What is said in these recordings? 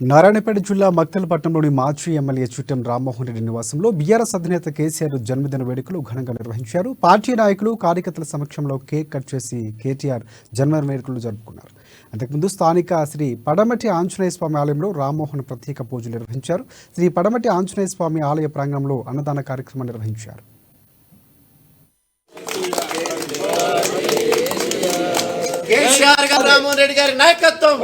నారాయణపేట జిల్లా మక్తలపట్నంలోని మాజీ ఎమ్మెల్యే చుట్టం రామ్మోహన్ రెడ్డి నివాసంలో బీఆర్ఎస్ అధినేత కేసీఆర్ జన్మదిన వేడుకలు ఘనంగా నిర్వహించారు. పార్టీ నాయకులు, కార్యకర్తల సమక్షంలో కేక్ కట్ చేసి కేటీఆర్ జన్మదిన వేడుకలు జరుపుకున్నారు. అంతకుముందు స్థానిక శ్రీ పడమటి ఆంజనేయ స్వామి ఆలయంలో రామ్మోహన్ ప్రత్యేక పూజలు నిర్వహించారు. శ్రీ పడమటి ఆంజనేయ స్వామి ఆలయ ప్రాంగణంలో అన్నదాన కార్యక్రమం నిర్వహించారు. కేసీఆర్ గారు రామ్మోహన్ రెడ్డి గారి నాయకత్వం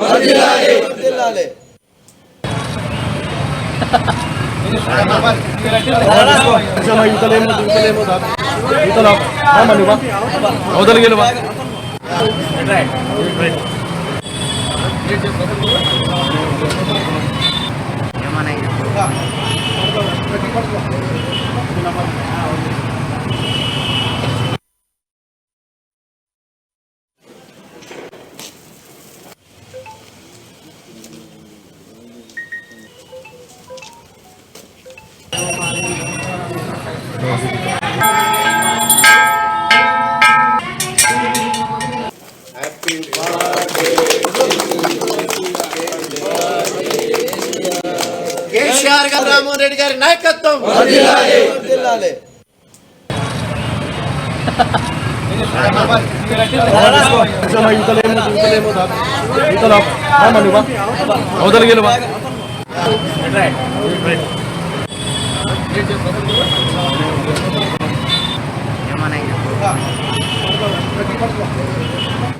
కేసీఆర్ గారు రామ్మోహన్ రెడ్డి గారి నాయకత్వం